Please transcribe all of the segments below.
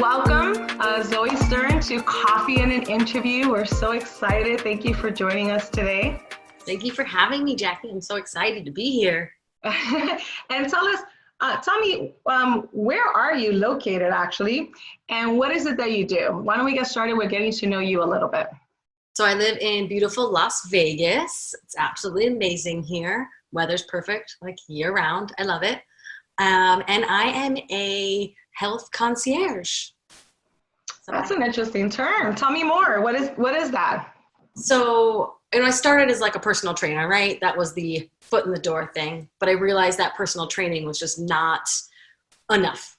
Welcome, Zoe Stern, to Coffee and an Interview. We're so excited. Thank you for joining us today. Thank you for having me, Jackie. I'm so excited to be here. And tell me, where are you located actually, and what is it that you do? Why don't we get started with getting to know you a little bit? So I live in beautiful Las Vegas. It's absolutely amazing here. Weather's perfect, like year round. I love it. And I am a health concierge. That's an interesting term. Tell me more. What is that? So, I started as like a personal trainer, right? That was the foot in the door thing. But I realized that personal training was just not enough,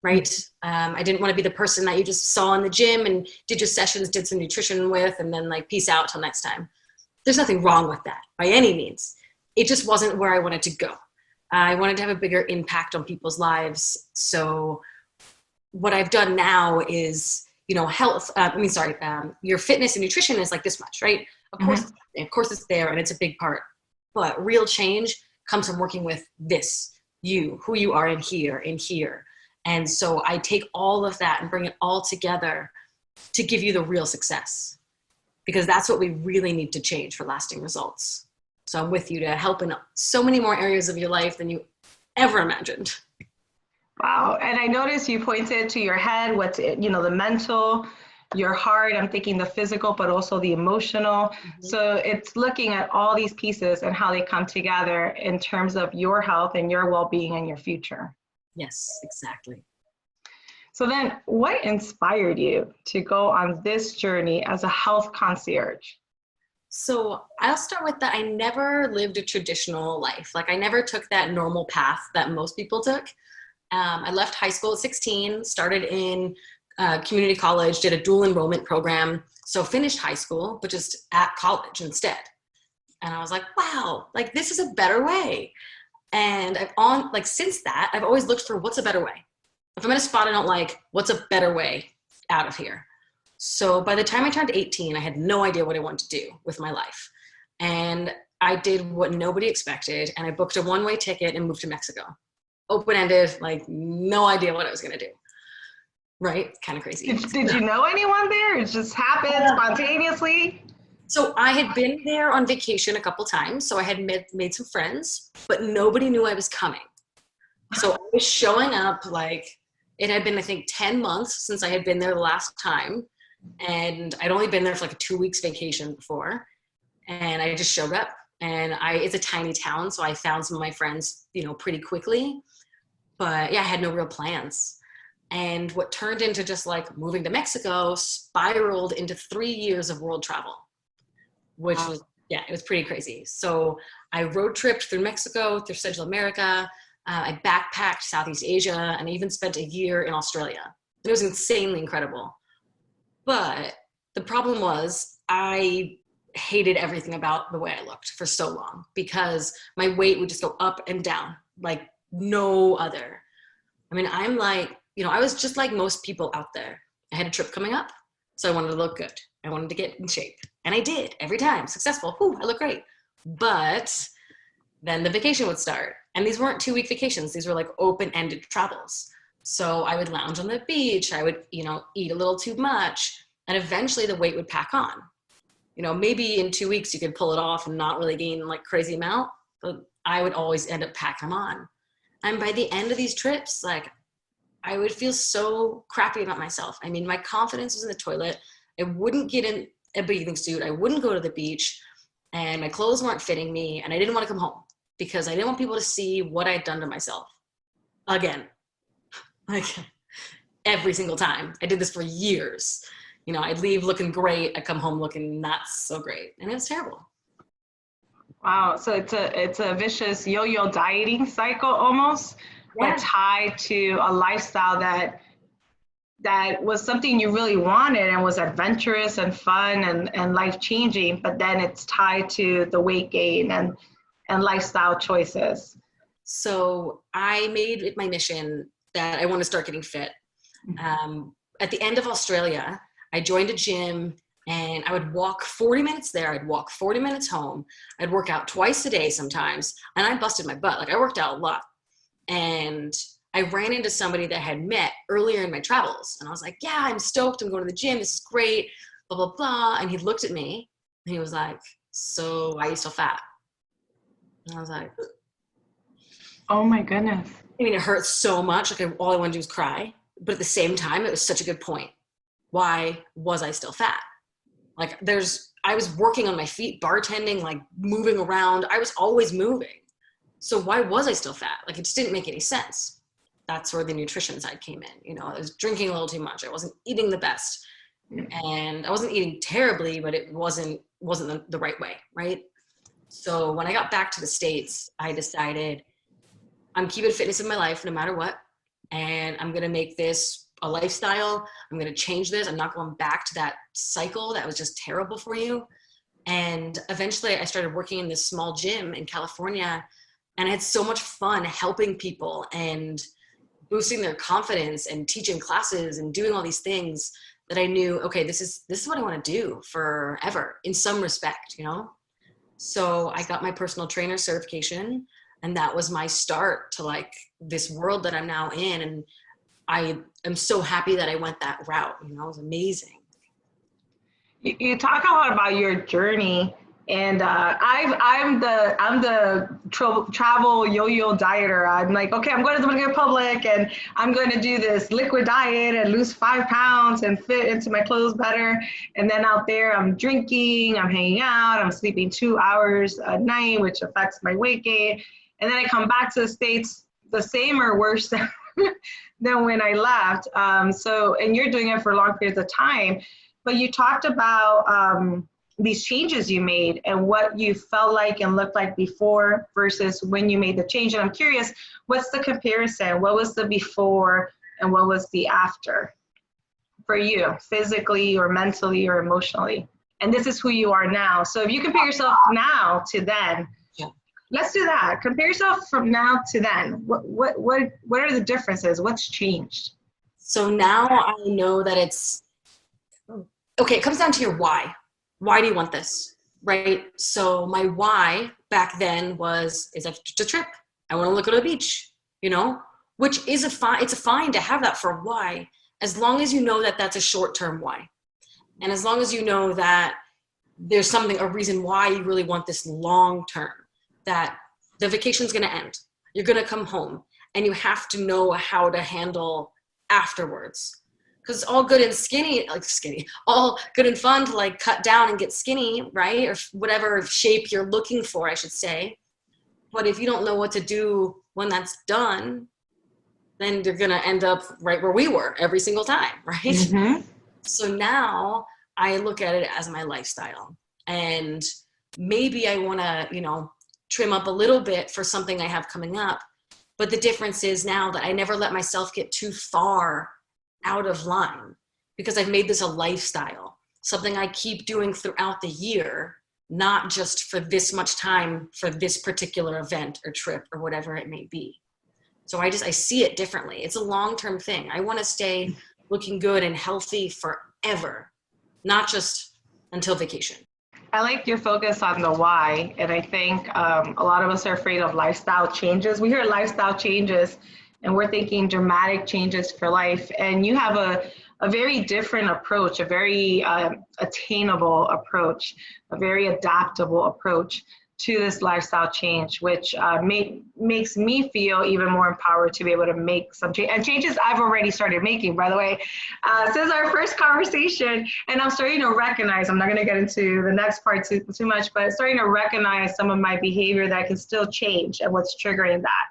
right? I didn't want to be the person that you just saw in the gym and did your sessions, did some nutrition with, and then like peace out till next time. There's nothing wrong with that by any means. It just wasn't where I wanted to go. I wanted to have a bigger impact on people's lives. So what I've done now is, your fitness and nutrition is like this much, right? Of course it's there and it's a big part, but real change comes from working with who you are in here. And so I take all of that and bring it all together to give you the real success, because that's what we really need to change for lasting results. So I'm with you to help in so many more areas of your life than you ever imagined. Wow. And I noticed you pointed to your head, the mental, your heart, I'm thinking the physical, but also the emotional. Mm-hmm. So it's looking at all these pieces and how they come together in terms of your health and your well-being and your future. Yes, exactly. So then what inspired you to go on this journey as a health concierge? So I'll start with that. I never lived a traditional life. Like I never took that normal path that most people took. I left high school at 16, started in community college, did a dual enrollment program. So finished high school, but just at college instead. And I was like, wow, like this is a better way. And since that, I've always looked for what's a better way. If I'm in a spot I don't like, what's a better way out of here? So by the time I turned 18, I had no idea what I wanted to do with my life. And I did what nobody expected. And I booked a one-way ticket and moved to Mexico. Open-ended, like no idea what I was going to do. Right? Kind of crazy. Did you know anyone there? It just happened spontaneously? So I had been there on vacation a couple times. So I had made some friends, but nobody knew I was coming. So I was showing up like it had been, I think, 10 months since I had been there the last time. And I'd only been there for like a 2 weeks vacation before. And I just showed up, and it's a tiny town. So I found some of my friends, pretty quickly, but yeah, I had no real plans. And what turned into just like moving to Mexico spiraled into 3 years of world travel, which was, it was pretty crazy. So I road tripped through Mexico, through Central America. I backpacked Southeast Asia, and I even spent a year in Australia. It was insanely incredible. But the problem was I hated everything about the way I looked for so long, because my weight would just go up and down like no other. I mean, I'm like, I was just like most people out there. I had a trip coming up, so I wanted to look good. I wanted to get in shape, and I did every time. Successful. Whew, I look great. But then the vacation would start, and these weren't 2-week vacations. These were like open-ended travels. So I would lounge on the beach. I would, eat a little too much, and eventually the weight would pack on. Maybe in 2 weeks you could pull it off and not really gain like crazy amount, but I would always end up packing them on. And by the end of these trips, like I would feel so crappy about myself. I mean, my confidence was in the toilet. I wouldn't get in a bathing suit. I wouldn't go to the beach, and my clothes weren't fitting me. And I didn't want to come home because I didn't want people to see what I'd done to myself again. Like every single time. I did this for years. I'd leave looking great. I'd come home looking not so great. And it was terrible. Wow. So it's a vicious yo-yo dieting cycle almost, but tied to a lifestyle that was something you really wanted and was adventurous and fun and life-changing, but then it's tied to the weight gain and lifestyle choices. So I made it my mission that I want to start getting fit. At the end of Australia, I joined a gym, and I would walk 40 minutes there. I'd walk 40 minutes home. I'd work out twice a day sometimes, and I busted my butt. Like I worked out a lot, and I ran into somebody that I had met earlier in my travels. And I was like, yeah, I'm stoked. I'm going to the gym. This is great, blah, blah, blah. And he looked at me and he was like, so why are you so fat? And I was like, Oh my goodness. I mean, it hurt so much. Like all I wanted to do was cry. But at the same time, it was such a good point. Why was I still fat? Like I was working on my feet, bartending, like moving around. I was always moving. So why was I still fat? Like it just didn't make any sense. That's where the nutrition side came in. You know, I was drinking a little too much. I wasn't eating the best. And I wasn't eating terribly, but it wasn't the right way, right? So when I got back to the States, I decided I'm keeping fitness in my life no matter what. And I'm going to make this a lifestyle. I'm going to change this. I'm not going back to that cycle that was just terrible for you. And eventually I started working in this small gym in California, and I had so much fun helping people and boosting their confidence and teaching classes and doing all these things that I knew, okay, this is what I want to do forever in some respect, you know? So I got my personal trainer certification, and that was my start to like this world that I'm now in. And I am so happy that I went that route. You know, it was amazing. You talk a lot about your journey, and I'm the travel yo-yo dieter. I'm like, okay, I'm going to the Dominican Republic, and I'm going to do this liquid diet and lose 5 pounds and fit into my clothes better. And then out there, I'm drinking, I'm hanging out, I'm sleeping 2 hours a night, which affects my weight gain. And then I come back to the States the same or worse than when I left. And you're doing it for long periods of time. But you talked about these changes you made and what you felt like and looked like before versus when you made the change. And I'm curious, what's the comparison? What was the before and what was the after for you, physically or mentally or emotionally? And this is who you are now. So if you compare yourself now to then, let's do that. Compare yourself from now to then. What are the differences? What's changed? So now I know that it's, okay, it comes down to your why. Why do you want this, right? So my why back then is just a trip. I want to look at a beach, you know, which is it's a fine to have that for a why, as long as you know that that's a short-term why. And as long as you know that there's a reason why you really want this long-term, that the vacation's going to end. You're going to come home, and you have to know how to handle afterwards. Because all good and all good and fun to like cut down and get skinny, right? Or whatever shape you're looking for, I should say. But if you don't know what to do when that's done, then you're going to end up right where we were every single time, right? Mm-hmm. So now I look at it as my lifestyle, and maybe I want to, you know, trim up a little bit for something I have coming up. But the difference is now that I never let myself get too far out of line, because I've made this a lifestyle, something I keep doing throughout the year, not just for this much time for this particular event or trip or whatever it may be. So I see it differently. It's a long-term thing. I want to stay looking good and healthy forever, not just until vacation. I like your focus on the why. And I think a lot of us are afraid of lifestyle changes. We hear lifestyle changes and we're thinking dramatic changes for life. And you have a very different approach, a very attainable approach, a very adaptable approach to this lifestyle change, which makes me feel even more empowered to be able to make some change. And changes I've already started making, by the way, since our first conversation. And I'm starting to recognize, I'm not going to get into the next part too much, but starting to recognize some of my behavior that can still change and what's triggering that.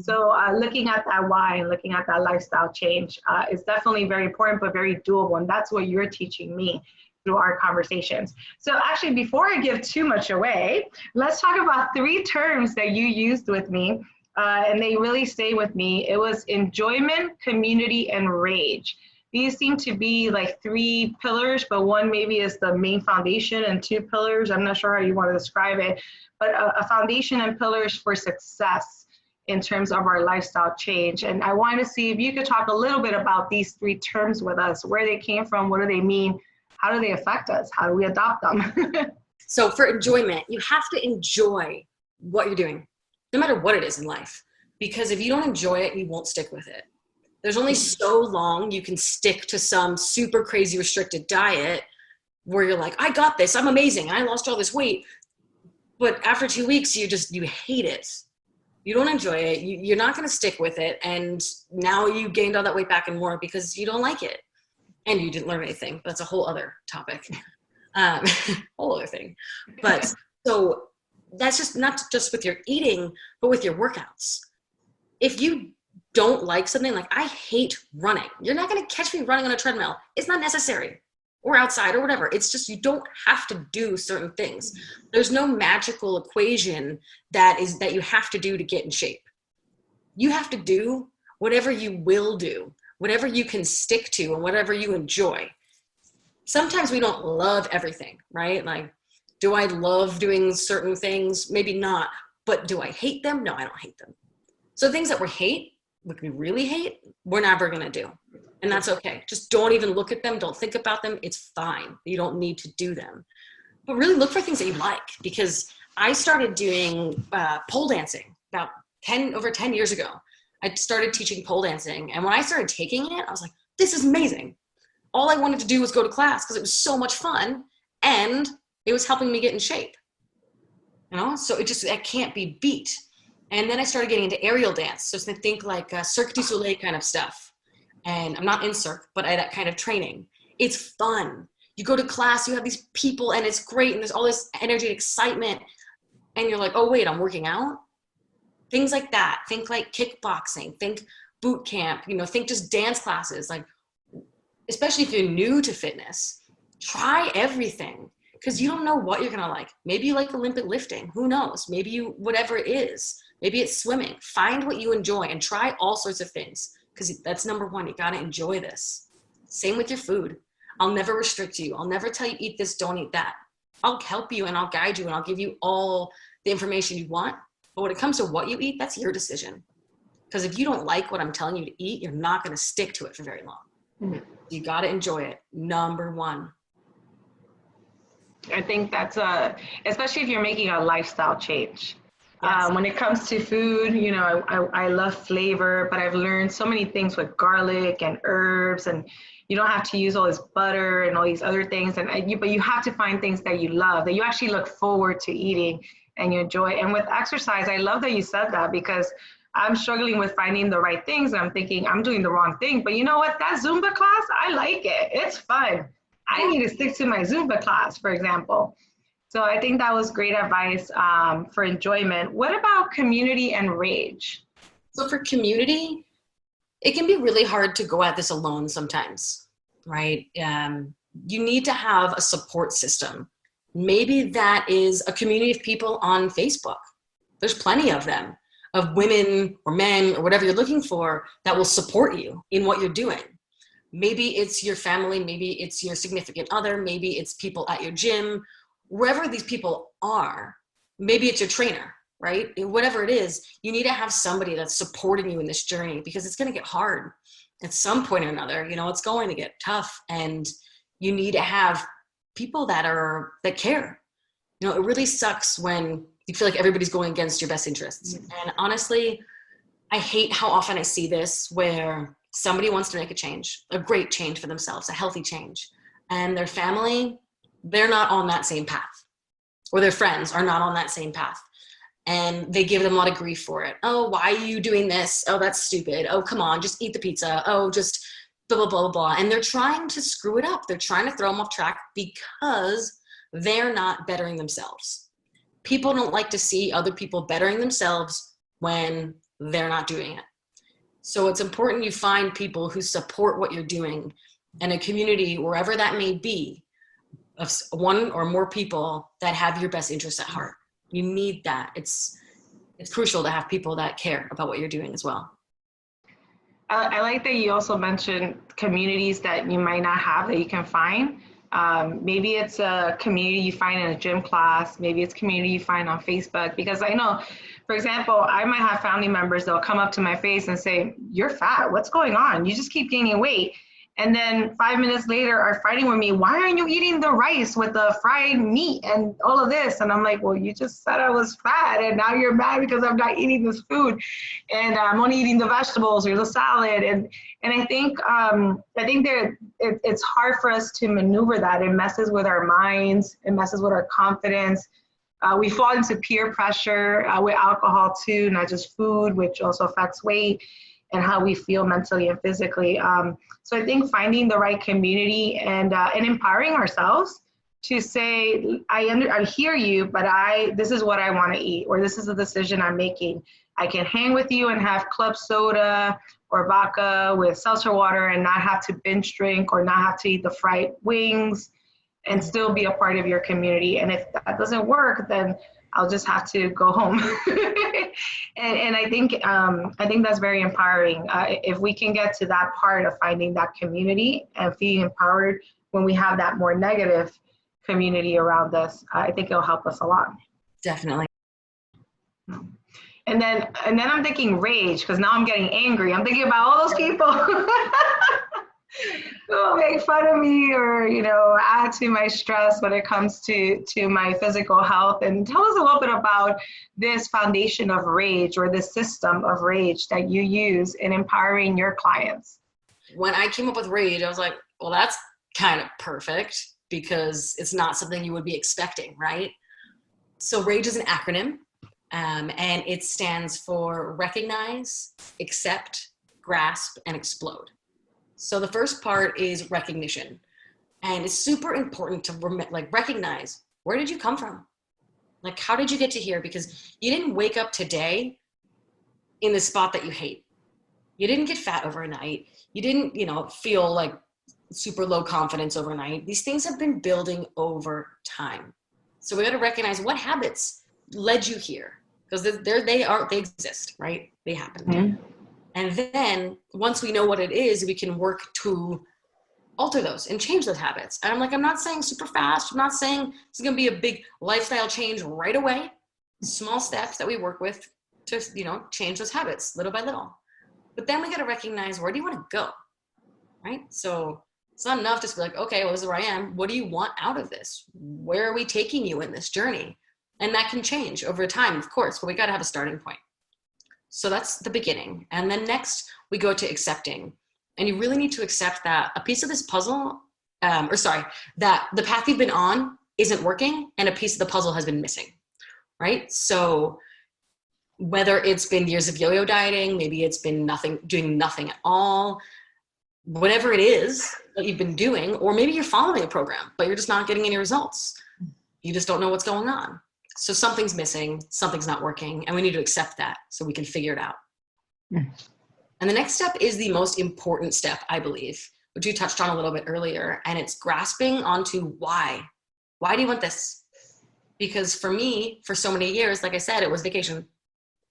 So looking at that why and looking at that lifestyle change is definitely very important, but very doable. And that's what you're teaching me through our conversations. So actually, before I give too much away, let's talk about 3 terms that you used with me, and they really stay with me. It was enjoyment, community, and rage. These seem to be like 3 pillars, but one maybe is the main foundation and 2 pillars. I'm not sure how you want to describe it, but a foundation and pillars for success in terms of our lifestyle change. And I want to see if you could talk a little bit about these 3 terms with us, where they came from, what do they mean, how do they affect us, how do we adopt them? So for enjoyment, you have to enjoy what you're doing, no matter what it is in life. because if you don't enjoy it, you won't stick with it. There's only so long you can stick to some super crazy restricted diet where you're like, I got this, I'm amazing, I lost all this weight. But after 2 weeks, you hate it. You don't enjoy it. You're not going to stick with it. And now you gained all that weight back and more because you don't like it. And you didn't learn anything. That's a whole other topic. Whole other thing. But so that's just not just with your eating, but with your workouts. If you don't like something, like I hate running, you're not going to catch me running on a treadmill. It's not necessary. Or outside or whatever. It's just, you don't have to do certain things. There's no magical equation that you have to do to get in shape. You have to do whatever you will do, whatever you can stick to and whatever you enjoy. Sometimes we don't love everything, right? Like, do I love doing certain things? Maybe not. But do I hate them? No, I don't hate them. So things that we hate, like we really hate, we're never gonna do. And that's okay. Just don't even look at them. Don't think about them. It's fine. You don't need to do them. But really look for things that you like, because I started doing pole dancing about over 10 years ago. I started teaching pole dancing. And when I started taking it, I was like, this is amazing. All I wanted to do was go to class because it was so much fun. And it was helping me get in shape. You know, so it can't be beat. And then I started getting into aerial dance. So think like Cirque du Soleil kind of stuff. And I'm not in Cirque, but I that kind of training. It's fun. You go to class, you have these people, and it's great, and there's all this energy and excitement. And you're like, oh, wait, I'm working out? Things like that. Think like kickboxing. Think boot camp. You know, think just dance classes. Like, especially if you're new to fitness, try everything. Because you don't know what you're going to like. Maybe you like Olympic lifting. Who knows? Maybe you, whatever it is. Maybe it's swimming. Find what you enjoy and try all sorts of things. Because that's number one. You got to enjoy this. Same with your food. I'll never restrict you. I'll never tell you eat this, don't eat that. I'll help you and I'll guide you and I'll give you all the information you want. But when it comes to what you eat, that's your decision. Because if you don't like what I'm telling you to eat, you're not going to stick to it for very long. Mm-hmm. You got to enjoy it. Number one. I think that's especially if you're making a lifestyle change. Yes. When it comes to food, you know, I love flavor, but I've learned so many things with garlic and herbs, and you don't have to use all this butter and all these other things. But you have to find things that you love, that you actually look forward to eating and you enjoy. And with exercise, I love that you said that, because I'm struggling with finding the right things. And I'm thinking I'm doing the wrong thing. But you know what? That Zumba class, I like it. It's fun. I need to stick to my Zumba class, for example. So I think that was great advice for enjoyment. What about community and rage? So for community, it can be really hard to go at this alone sometimes, right? You need to have a support system. Maybe that is a community of people on Facebook. There's plenty of them, of women or men or whatever you're looking for, that will support you in what you're doing. Maybe it's your family, maybe it's your significant other, maybe it's people at your gym, wherever these people are. Maybe it's your trainer, right? Whatever it is, you need to have somebody that's supporting you in this journey, because it's going to get hard at some point or another. You know, it's going to get tough, and you need to have people that care. You know, it really sucks when you feel like everybody's going against your best interests. And honestly, I hate how often I see this, where somebody wants to make a change, a great change for themselves, a healthy change, and their family, they're not on that same path, or their friends are not on that same path. And they give them a lot of grief for it. Oh, why are you doing this? Oh, that's stupid. Oh, come on, just eat the pizza. Oh, just blah, blah, blah, blah. And they're trying to screw it up. They're trying to throw them off track because they're not bettering themselves. People don't like to see other people bettering themselves when they're not doing it. So it's important you find people who support what you're doing, and a community, wherever that may be, of one or more people that have your best interests at heart. You need that. It's crucial to have people that care about what you're doing as well. I like that you also mentioned communities that you might not have that you can find. Maybe it's a community you find in a gym class. Maybe it's community you find on Facebook. Because I know, for example, I might have family members that'll come up to my face and say, "You're fat. What's going on? You just keep gaining weight." And then 5 minutes later are fighting with me. Why aren't you eating the rice with the fried meat and all of this? And I'm like, well, you just said I was fat, and now you're mad because I'm not eating this food, and I'm only eating the vegetables or the salad. And I think it's hard for us to maneuver that. It messes with our minds. It messes with our confidence. We fall into peer pressure with alcohol too, not just food, which also affects weight and how we feel mentally and physically. So I think finding the right community and empowering ourselves to say, I hear you, but this is what I want to eat, or this is the decision I'm making. I can hang with you and have club soda or vodka with seltzer water and not have to binge drink or not have to eat the fried wings and still be a part of your community. And if that doesn't work, then I'll just have to go home. and I think that's very empowering. If we can get to that part of finding that community and feeling empowered when we have that more negative community around us, I think it'll help us a lot. Definitely. And then I'm thinking rage, because now I'm getting angry. I'm thinking about all those people who make fun of me or, add to my stress when it comes to my physical health. And tell us a little bit about this foundation of rage, or this system of rage that you use in empowering your clients. When I came up with rage, I was like, well, that's kind of perfect, because it's not something you would be expecting, right? So rage is an acronym, and it stands for recognize, accept, grasp, and explode. So the first part is recognition, and it's super important to recognize, where did you come from? Like, how did you get to here? Because you didn't wake up today in the spot that you hate. You didn't get fat overnight. You didn't, feel like super low confidence overnight. These things have been building over time. So we got to recognize what habits led you here, because they exist, right? They happen. Mm-hmm. And then once we know what it is, we can work to alter those and change those habits. And I'm not saying super fast. I'm not saying it's going to be a big lifestyle change right away. Small steps that we work with to, change those habits little by little. But then we got to recognize, where do you want to go? Right? So it's not enough to be like, okay, well, this is where I am. What do you want out of this? Where are we taking you in this journey? And that can change over time, of course, but we got to have a starting point. So that's the beginning. And then next we go to accepting. And you really need to accept that a piece of this puzzle, that the path you've been on isn't working and a piece of the puzzle has been missing, right? So whether it's been years of yo-yo dieting, maybe it's been doing nothing at all, whatever it is that you've been doing, or maybe you're following a program, but you're just not getting any results. You just don't know what's going on. So something's missing, something's not working, and we need to accept that so we can figure it out. And the next step is the most important step, I believe, which you touched on a little bit earlier, and it's grasping onto why. Why do you want this? Because for me, for so many years, like I said, it was vacation,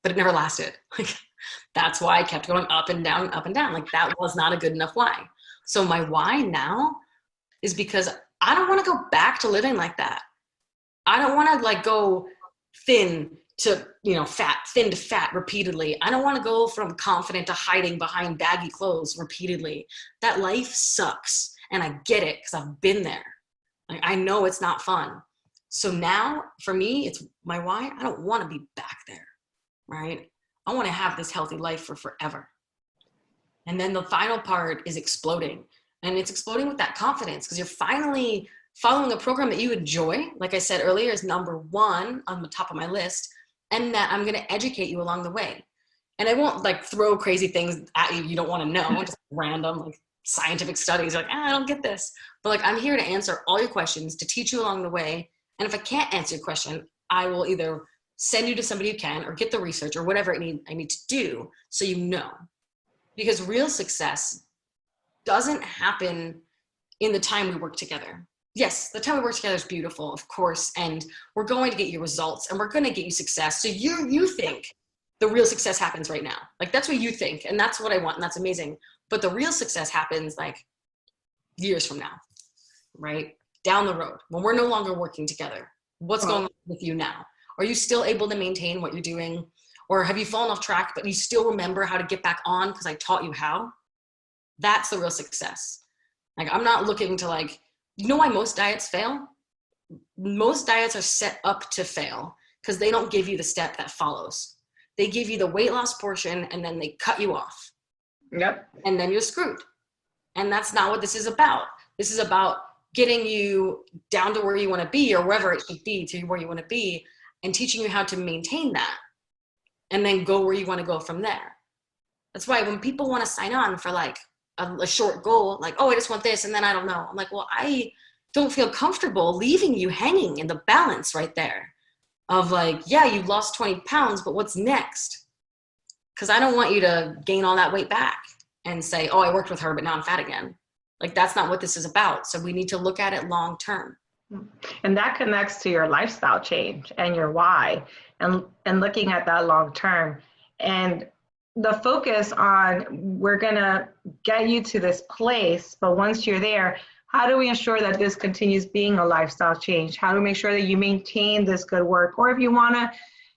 but it never lasted. That's why I kept going up and down, up and down. That was not a good enough why. So my why now is because I don't want to go back to living like that. I don't want to go thin to, fat, thin to fat repeatedly. I don't want to go from confident to hiding behind baggy clothes repeatedly. That life sucks. And I get it, because I've been there. I know it's not fun. So now for me, it's my why. I don't want to be back there, right? I want to have this healthy life for forever. And then the final part is exploding. And it's exploding with that confidence, because you're finally following a program that you enjoy, like I said earlier, is number one on the top of my list, and that I'm going to educate you along the way. And I won't throw crazy things at you you don't want to know, just random scientific studies. I don't get this. But I'm here to answer all your questions, to teach you along the way. And if I can't answer your question, I will either send you to somebody who can, or get the research, or whatever I need to do, so you know. Because real success doesn't happen in the time we work together. Yes, the time we work together is beautiful, of course, and we're going to get you results, and we're going to get you success. So you think the real success happens right now. That's what you think, and that's what I want, and that's amazing. But the real success happens years from now, right? Down the road, when we're no longer working together. What's going on with you now? Are you still able to maintain what you're doing? Or have you fallen off track, but you still remember how to get back on because I taught you how? That's the real success. Like, I'm not looking to like, you know why most diets fail? Most diets are set up to fail because they don't give you the step that follows. They give you the weight loss portion and then they cut you off. Yep. And then you're screwed. And that's not what this is about. This is about getting you down to where you want to be, or wherever it should be, to where you want to be, and teaching you how to maintain that and then go where you want to go from there. That's why when people want to sign on for like a short goal, like, oh, I just want this, and then I don't know. I'm like, well, I don't feel comfortable leaving you hanging in the balance right there of like, yeah, you lost 20 pounds, but what's next? Because I don't want you to gain all that weight back and say, oh, I worked with her, but now I'm fat again. Like, that's not what this is about. So we need to look at it long term. And that connects to your lifestyle change and your why, and looking at that long term. And the focus on, we're going to get you to this place, but once you're there, how do we ensure that this continues being a lifestyle change? How do we make sure that you maintain this good work? Or if you want to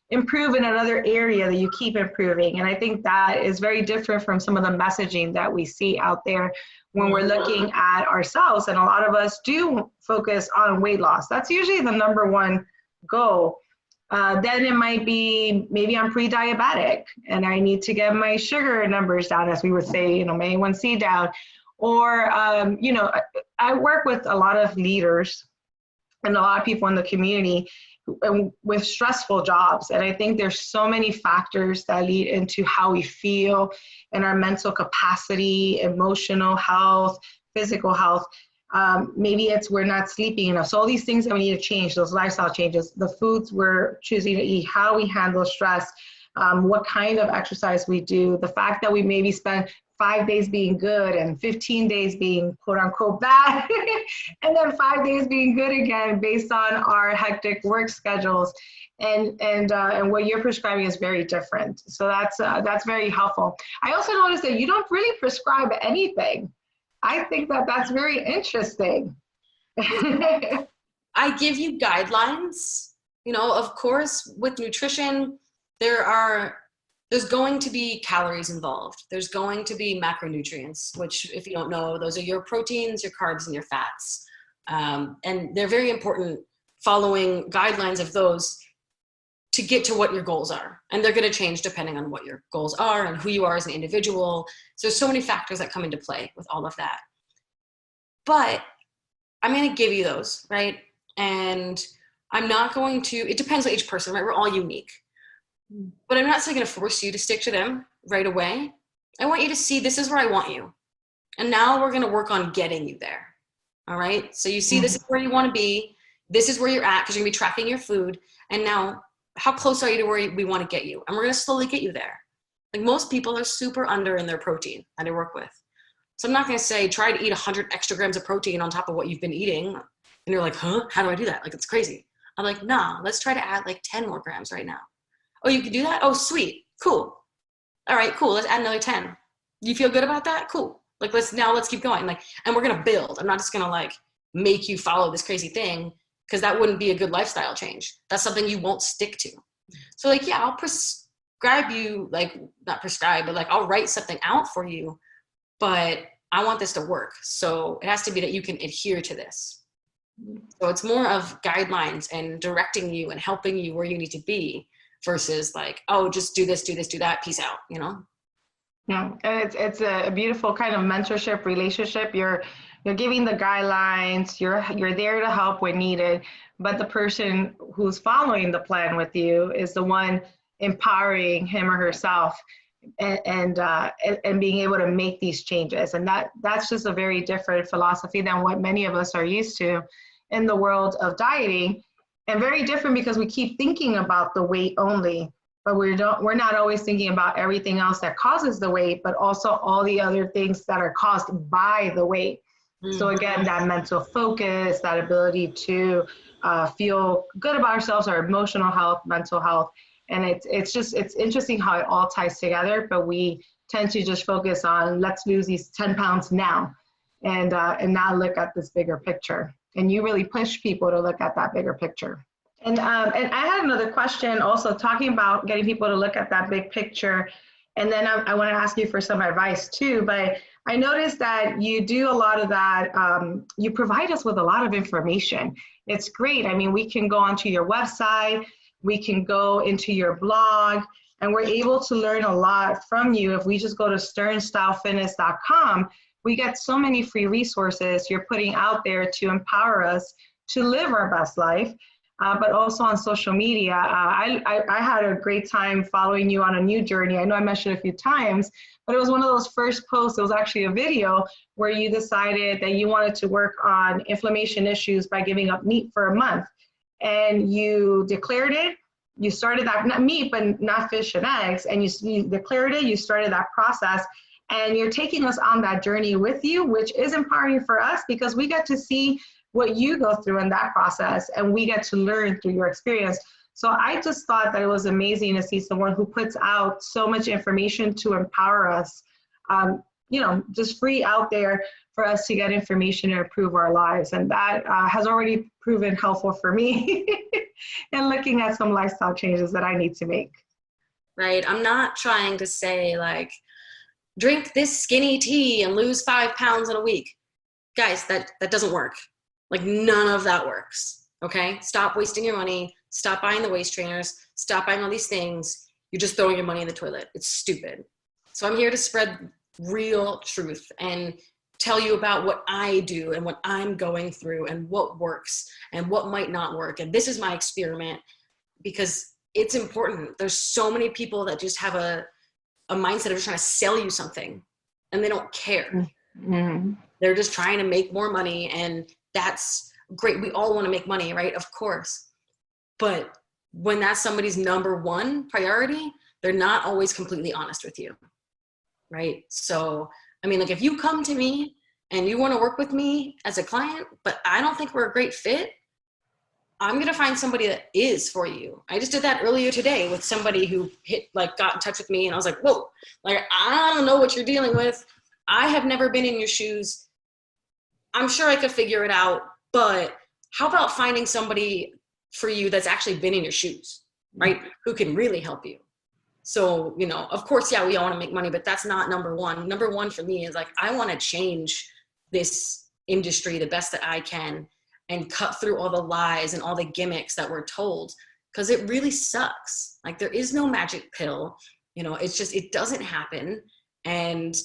improve in another area, that you keep improving. And I think that is very different from some of the messaging that we see out there when we're looking at ourselves. And a lot of us do focus on weight loss. That's usually the number one goal. Then it might be, maybe I'm pre-diabetic and I need to get my sugar numbers down, as we would say, my A1C down. Or, I work with a lot of leaders and a lot of people in the community with stressful jobs. And I think there's so many factors that lead into how we feel and our mental capacity, emotional health, physical health. Maybe it's we're not sleeping enough. So all these things that we need to change, those lifestyle changes, the foods we're choosing to eat, how we handle stress, what kind of exercise we do, the fact that we maybe spend 5 days being good and 15 days being quote unquote bad, and then 5 days being good again based on our hectic work schedules. And what you're prescribing is very different. So that's very helpful. I also noticed that you don't really prescribe anything. I think that that's very interesting. I give you guidelines. Of course, with nutrition, there's going to be calories involved. There's going to be macronutrients, which, if you don't know, those are your proteins, your carbs, and your fats. And they're very important, following guidelines of those to get to what your goals are. And they're going to change depending on what your goals are and who you are as an individual. So there's so many factors that come into play with all of that. But I'm going to give you those, right? And I'm not going to, it depends on each person, right? We're all unique. But I'm not saying going to force you to stick to them right away. I want you to see, this is where I want you. And now we're going to work on getting you there. All right. So you see, this is where you want to be. This is where you're at, because you're going to be tracking your food. And now, how close are you to where we want to get you? And we're going to slowly get you there. Like, most people are super under in their protein that I work with. So I'm not going to say, try to eat 100 extra grams of protein on top of what you've been eating. And you're like, huh? How do I do that? Like, it's crazy. I'm like, nah, let's try to add like 10 more grams right now. Oh, you can do that? Oh, sweet. Cool. All right, cool. Let's add another 10. You feel good about that? Cool. Like, let's keep going. Like, and we're going to build. I'm not just going to like make you follow this crazy thing, because that wouldn't be a good lifestyle change. That's something you won't stick to. So like, yeah, I'll prescribe you, like, not prescribe, but like, I'll write something out for you, but I want this to work. So it has to be that you can adhere to this. So it's more of guidelines and directing you and helping you where you need to be, versus like, oh, just do this, do that, peace out, Yeah, and it's a beautiful kind of mentorship relationship. You're giving the guidelines, you're there to help when needed, but the person who's following the plan with you is the one empowering him or herself and being able to make these changes. And that's just a very different philosophy than what many of us are used to in the world of dieting. And very different because we keep thinking about the weight only, but we're not always thinking about everything else that causes the weight, but also all the other things that are caused by the weight. Mm-hmm. So again, that mental focus, that ability to feel good about ourselves, our emotional health, mental health. And it's interesting how it all ties together, but we tend to just focus on, let's lose these 10 pounds now and not look at this bigger picture. And you really push people to look at that bigger picture. And I had another question also, talking about getting people to look at that big picture. And then I want to ask you for some advice too, but I noticed that you do a lot of that. You provide us with a lot of information. It's great. I mean, we can go onto your website, we can go into your blog, and we're able to learn a lot from you. If we just go to sternstylefitness.com, we get so many free resources you're putting out there to empower us to live our best life. But also on social media. I had a great time following you on a new journey. I know I mentioned it a few times, but it was one of those first posts. It was actually a video where you decided that you wanted to work on inflammation issues by giving up meat for a month. And you declared it. You started that, not meat, but not fish and eggs. And you declared it, you started that process. And you're taking us on that journey with you, which is empowering for us because we get to see what you go through in that process, and we get to learn through your experience. So I just thought that it was amazing to see someone who puts out so much information to empower us, just free out there for us to get information and improve our lives. And that has already proven helpful for me in looking at some lifestyle changes that I need to make. Right. I'm not trying to say like, drink this skinny tea and lose 5 pounds in a week. Guys, that doesn't work. Like none of that works, okay? Stop wasting your money. Stop buying the waist trainers. Stop buying all these things. You're just throwing your money in the toilet. It's stupid. So I'm here to spread real truth and tell you about what I do and what I'm going through and what works and what might not work. And this is my experiment because it's important. There's so many people that just have a mindset of just trying to sell you something and they don't care. Mm-hmm. They're just trying to make more money, and that's great. We all want to make money, right? Of course. But when that's somebody's number one priority, they're not always completely honest with you, right? So, I mean, like if you come to me and you want to work with me as a client, but I don't think we're a great fit, I'm going to find somebody that is for you. I just did that earlier today with somebody who got in touch with me, and I was like, whoa, like, I don't know what you're dealing with. I have never been in your shoes. I'm sure I could figure it out, but how about finding somebody for you that's actually been in your shoes, right? Who can really help you. So, of course, yeah, we all want to make money, but that's not number one. Number one for me is like, I want to change this industry the best that I can and cut through all the lies and all the gimmicks that we're told, because it really sucks. Like there is no magic pill, it's just, it doesn't happen. And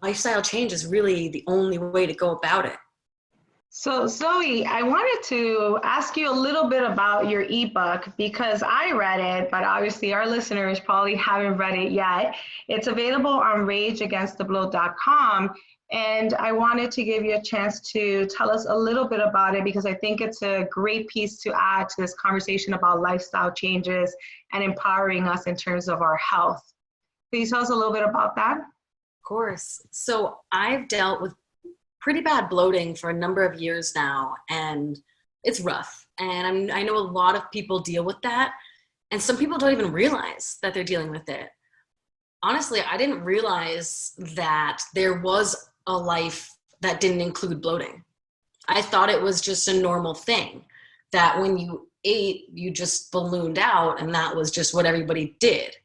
lifestyle change is really the only way to go about it. So Zoe, I wanted to ask you a little bit about your ebook because I read it, but obviously our listeners probably haven't read it yet. It's available on rageagainsttheblow.com. And I wanted to give you a chance to tell us a little bit about it because I think it's a great piece to add to this conversation about lifestyle changes and empowering us in terms of our health. Can you tell us a little bit about that? Of course. So I've dealt with pretty bad bloating for a number of years now, and it's rough. And I know a lot of people deal with that, and some people don't even realize that they're dealing with it. Honestly, I didn't realize that there was a life that didn't include bloating. I thought it was just a normal thing, that when you ate, you just ballooned out, and that was just what everybody did.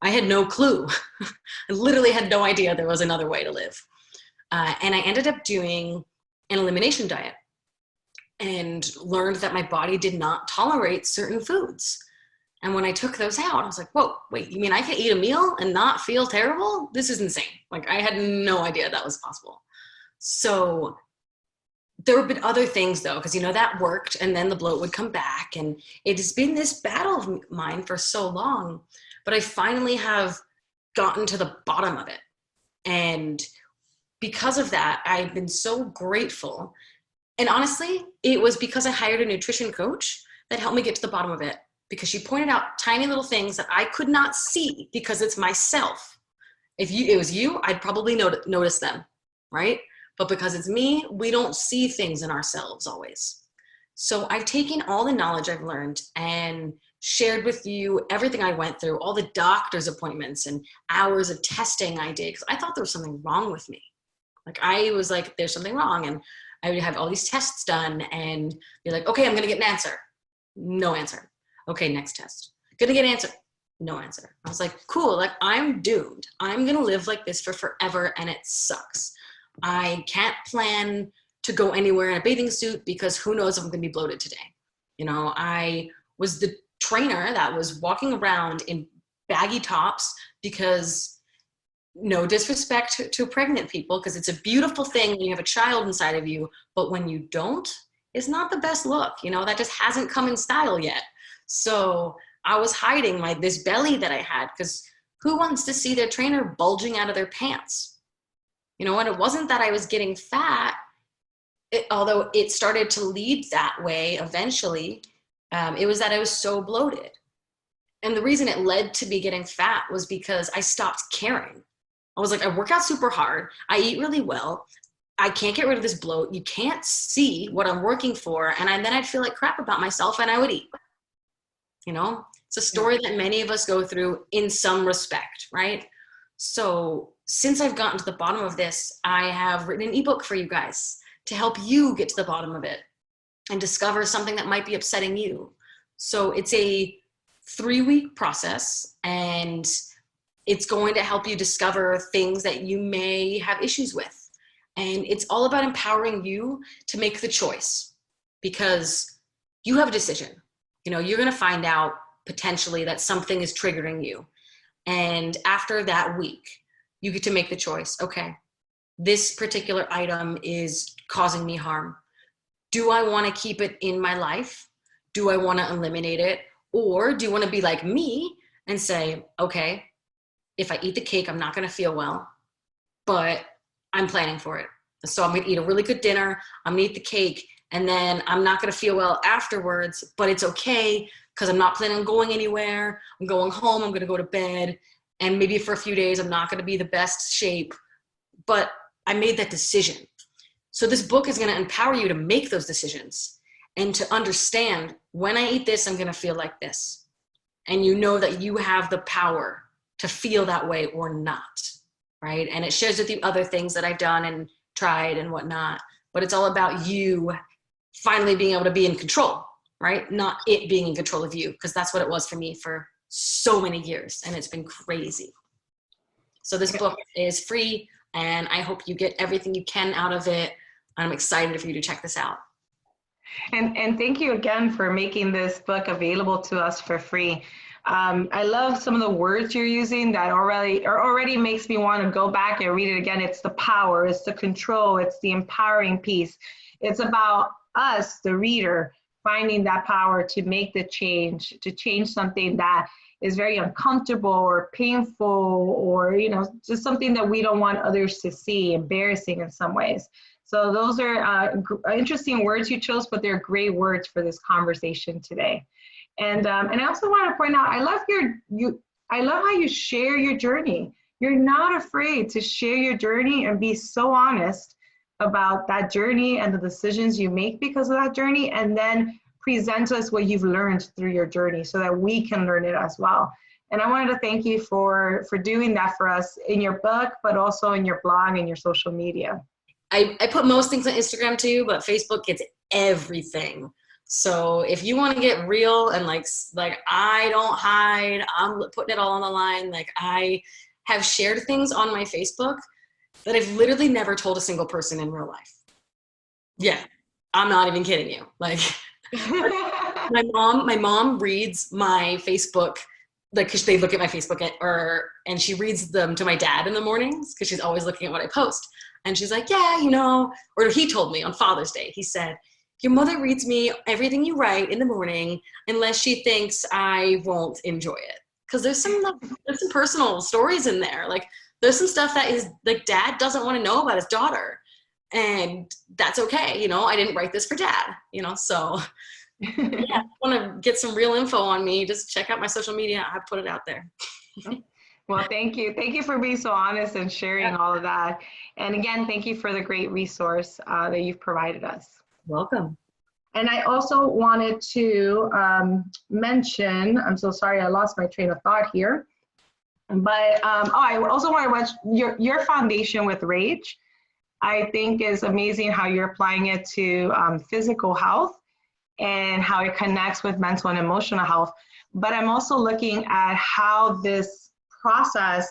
I had no clue. I literally had no idea there was another way to live. And I ended up doing an elimination diet and learned that my body did not tolerate certain foods. And when I took those out, I was like, whoa, wait, you mean I can eat a meal and not feel terrible? This is insane. Like I had no idea that was possible. So there have been other things though, because that worked, and then the bloat would come back, and it has been this battle of mine for so long, but I finally have gotten to the bottom of it. And because of that, I've been so grateful. And honestly, it was because I hired a nutrition coach that helped me get to the bottom of it, because she pointed out tiny little things that I could not see because it's myself. If it was you, I'd probably notice them, right? But because it's me, we don't see things in ourselves always. So I've taken all the knowledge I've learned and shared with you everything I went through, all the doctor's appointments and hours of testing I did, because I thought there was something wrong with me. Like I was like, there's something wrong. And I would have all these tests done and be like, okay, I'm going to get an answer. No answer. Okay, next test. Going to get an answer. No answer. I was like, cool, like I'm doomed. I'm gonna live like this for forever and it sucks. I can't plan to go anywhere in a bathing suit because who knows if I'm gonna be bloated today. You know, I was the trainer that was walking around in baggy tops because no disrespect to pregnant people, because it's a beautiful thing when you have a child inside of you, but when you don't, it's not the best look. You know, that just hasn't come in style yet. So I was hiding this belly that I had, because who wants to see their trainer bulging out of their pants? You know, and it wasn't that I was getting fat, although it started to lead that way eventually. It was that I was so bloated. And the reason it led to me getting fat was because I stopped caring. I was like, I work out super hard. I eat really well. I can't get rid of this bloat. You can't see what I'm working for. And then I'd feel like crap about myself and I would eat. You know, it's a story that many of us go through in some respect, right? So since I've gotten to the bottom of this, I have written an ebook for you guys to help you get to the bottom of it and discover something that might be upsetting you. So it's a 3-week process, and it's going to help you discover things that you may have issues with. And it's all about empowering you to make the choice, because you have a decision. You know, you're going to find out potentially that something is triggering you. And after that week, you get to make the choice. Okay, this particular item is causing me harm. Do I want to keep it in my life? Do I want to eliminate it? Or do you want to be like me and say, okay, if I eat the cake, I'm not going to feel well, but I'm planning for it. So I'm going to eat a really good dinner. I'm going to eat the cake, and then I'm not going to feel well afterwards, but it's okay because I'm not planning on going anywhere. I'm going home. I'm going to go to bed. And maybe for a few days, I'm not going to be the best shape, but I made that decision. So this book is going to empower you to make those decisions and to understand, when I eat this, I'm going to feel like this. And you know that you have the power to feel that way or not, right? And it shares with you other things that I've done and tried and whatnot, but it's all about you finally being able to be in control, right? Not it being in control of you, because that's what it was for me for so many years, and it's been crazy. So this book is free, and I hope you get everything you can out of it. I'm excited for you to check this out. And thank you again for making this book available to us for free. I love some of the words you're using that already makes me want to go back and read it again. It's the power, it's the control, it's the empowering piece. It's about us, the reader, finding that power to make the change, to change something that is very uncomfortable or painful, or, you know, just something that we don't want others to see, embarrassing in some ways. So those are interesting words you chose, but they're great words for this conversation today. And I also want to point out, I love how you share your journey. You're not afraid to share your journey and be so honest about that journey and the decisions you make because of that journey, and then present us what you've learned through your journey so that we can learn it as well. And I wanted to thank you for doing that for us in your book, but also in your blog and your social media. I put most things on Instagram too, but Facebook gets everything. So if you want to get real and like I don't hide, I'm putting it all on the line. Like, I have shared things on my Facebook that I've literally never told a single person in real life. Yeah, I'm not even kidding you. Like, my mom reads my Facebook, like, cause they look at my Facebook and she reads them to my dad in the mornings, cause she's always looking at what I post. And she's like, yeah, you know, or he told me on Father's Day, he said, your mother reads me everything you write in the morning unless she thinks I won't enjoy it. Cause there's some personal stories in there. Like, there's some stuff that is like, dad doesn't want to know about his daughter, and that's okay. You know, I didn't write this for dad, you know, so yeah, if you want to get some real info on me, just check out my social media. I put it out there. Well, thank you. Thank you for being so honest and sharing all of that. And again, thank you for the great resource that you've provided us. Welcome. And I also wanted to mention, I'm so sorry, I lost my train of thought here. But I also want to mention your foundation with Rage, I think is amazing how you're applying it to physical health. and how it connects with mental and emotional health. But I'm also looking at how this process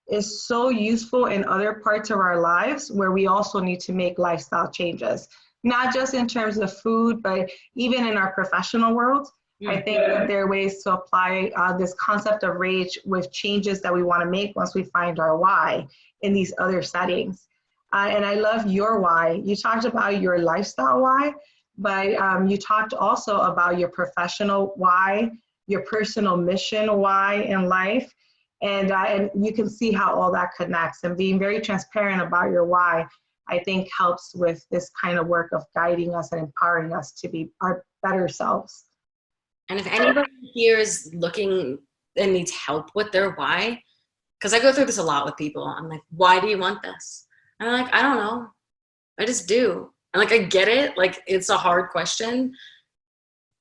is so useful in other parts of our lives where we also need to make lifestyle changes, not just in terms of food, but even in our professional world. I think that there are ways to apply this concept of rage with changes that we want to make once we find our why in these other settings. And I love your why. You talked about your lifestyle why, but you talked also about your professional why, your personal mission why in life. And you can see how all that connects, and being very transparent about your why, I think helps with this kind of work of guiding us and empowering us to be our better selves. And if anybody here is looking and needs help with their why, because I go through this a lot with people. I'm like, why do you want this? And I'm like, I don't know. I just do. And like, I get it. Like, it's a hard question,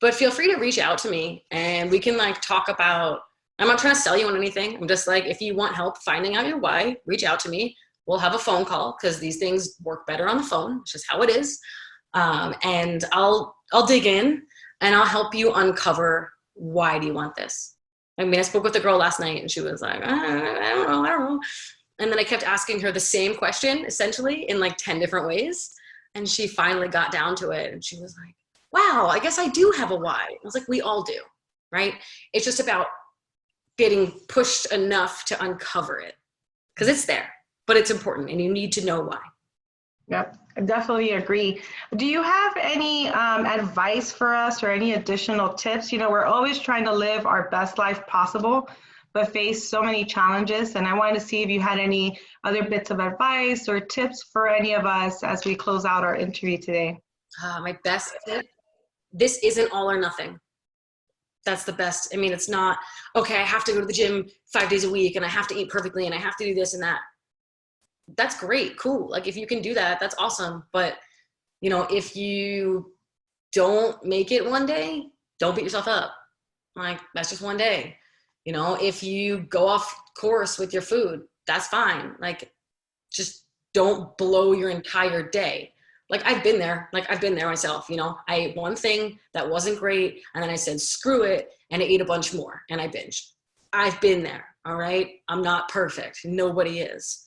but feel free to reach out to me and we can like talk about, I'm not trying to sell you on anything. I'm just like, if you want help finding out your why, reach out to me. We'll have a phone call because these things work better on the phone. It's just how it is. And I'll dig in and I'll help you uncover why do you want this. I mean, I spoke with a girl last night and she was like, I don't know. And then I kept asking her the same question, essentially, in like 10 different ways. And she finally got down to it. And she was like, wow, I guess I do have a why. I was like, we all do, right? It's just about getting pushed enough to uncover it because it's there, but it's important and you need to know why. Yep, I definitely agree. Do you have any advice for us or any additional tips? You know, we're always trying to live our best life possible, but face so many challenges. And I wanted to see if you had any other bits of advice or tips for any of us as we close out our interview today. My best tip, this isn't all or nothing. That's the best. I mean, it's not, okay, I have to go to the gym 5 days a week and I have to eat perfectly and I have to do this and that. That's great, cool. Like if you can do that, that's awesome. But you know, if you don't make it one day, don't beat yourself up. Like that's just one day. You know, if you go off course with your food, that's fine. Like just don't blow your entire day. Like I've been there myself, you know, I ate one thing that wasn't great. And then I said, screw it. And I ate a bunch more and I binged. I've been there. All right. I'm not perfect. Nobody is.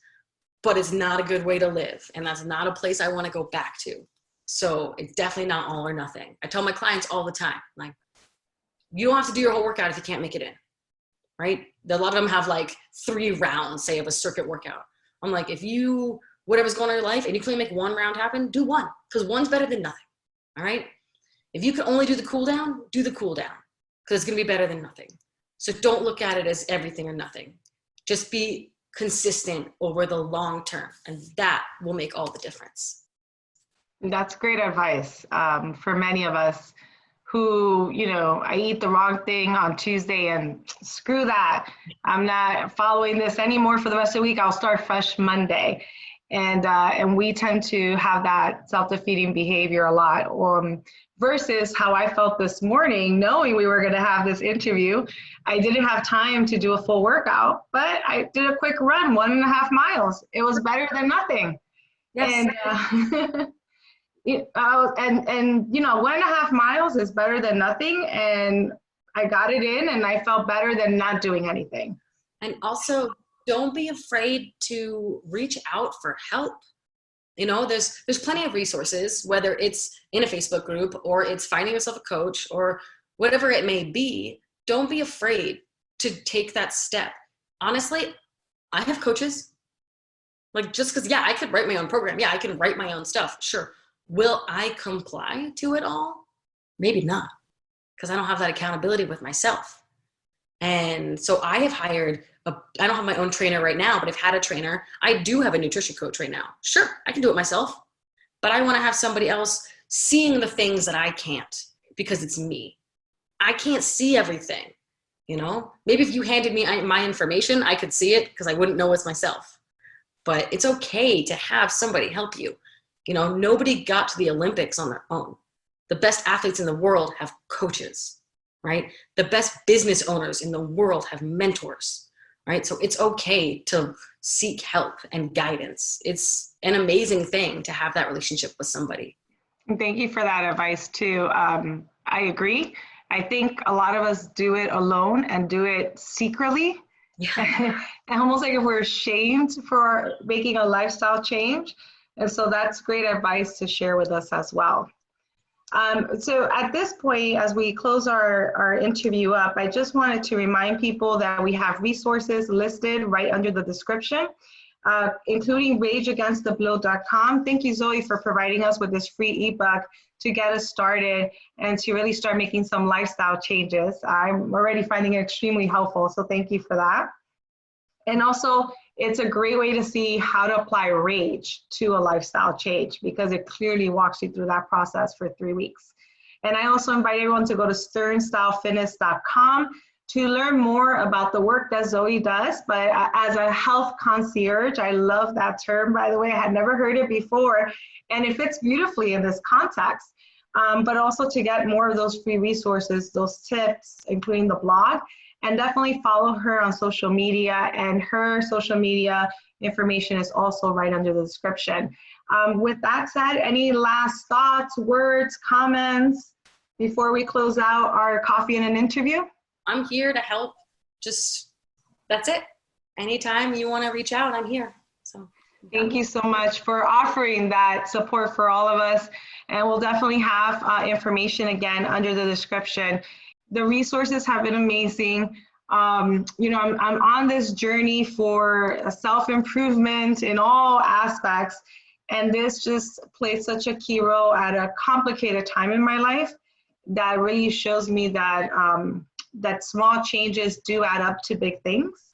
But it's not a good way to live. And that's not a place I want to go back to. So it's definitely not all or nothing. I tell my clients all the time, like, you don't have to do your whole workout if you can't make it in, right? A lot of them have like 3 rounds, say, of a circuit workout. I'm like, if you, whatever's going on in your life and you can only make 1 round happen, do 1, because 1's better than nothing, all right? If you can only do the cool down, do the cool down, because it's going to be better than nothing. So don't look at it as everything or nothing. Just be consistent over the long term, and that will make all the difference. That's great advice for many of us who, you know, I eat the wrong thing on Tuesday and screw that. I'm not following this anymore for the rest of the week. I'll start fresh Monday. And we tend to have that self-defeating behavior a lot. Versus how I felt this morning, knowing we were going to have this interview. I didn't have time to do a full workout, but I did a quick run, 1.5 miles. It was better than nothing. Yes. And, and you know, 1.5 miles is better than nothing. And I got it in and I felt better than not doing anything. And also, don't be afraid to reach out for help. You know, there's plenty of resources, whether it's in a Facebook group or it's finding yourself a coach or whatever it may be. Don't be afraid to take that step. Honestly, I have coaches. Like just because, yeah, I could write my own program. Yeah, I can write my own stuff. Sure. Will I comply to it all? Maybe not, because I don't have that accountability with myself. And so I have hired I don't have my own trainer right now, but I've had a trainer. I do have a nutrition coach right now. Sure, I can do it myself, but I want to have somebody else seeing the things that I can't because it's me. I can't see everything, you know? Maybe if you handed me my information, I could see it because I wouldn't know it's myself. But it's okay to have somebody help you. You know, nobody got to the Olympics on their own. The best athletes in the world have coaches, right? The best business owners in the world have mentors. Right? So it's okay to seek help and guidance. It's an amazing thing to have that relationship with somebody. Thank you for that advice too. I agree. I think a lot of us do it alone and do it secretly. Yeah. And almost like if we're ashamed for making a lifestyle change. And so that's great advice to share with us as well. So at this point, as we close our interview up, I just wanted to remind people that we have resources listed right under the description, including rageagainsttheblow.com. Thank you, Zoe, for providing us with this free ebook to get us started and to really start making some lifestyle changes. I'm already finding it extremely helpful, so thank you for that. And also, it's a great way to see how to apply rage to a lifestyle change because it clearly walks you through that process for 3 weeks. And I also invite everyone to go to sternstylefitness.com to learn more about the work that Zoe does. But as a health concierge, I love that term, by the way. I had never heard it before, and it fits beautifully in this context. But also to get more of those free resources, those tips, including the blog. And definitely follow her on social media, and her social media information is also right under the description. With that said, any last thoughts, words, comments before we close out our coffee and an interview? I'm here to help. That's it. Anytime you want to reach out, I'm here. So thank you so much for offering that support for all of us. And we'll definitely have information again under the description. The resources have been amazing. I'm on this journey for self-improvement in all aspects. And this just played such a key role at a complicated time in my life that really shows me that, that small changes do add up to big things.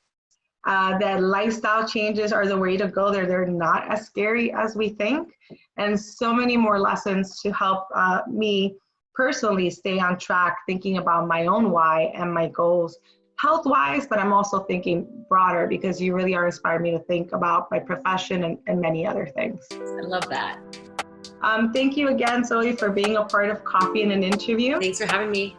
That lifestyle changes are the way to go. They're not as scary as we think. And so many more lessons to help me personally stay on track, thinking about my own why and my goals health-wise, but I'm also thinking broader because you really are inspiring me to think about my profession and many other things. I love that. Thank you again, Zoe, for being a part of Coffee and an Interview. Thanks for having me.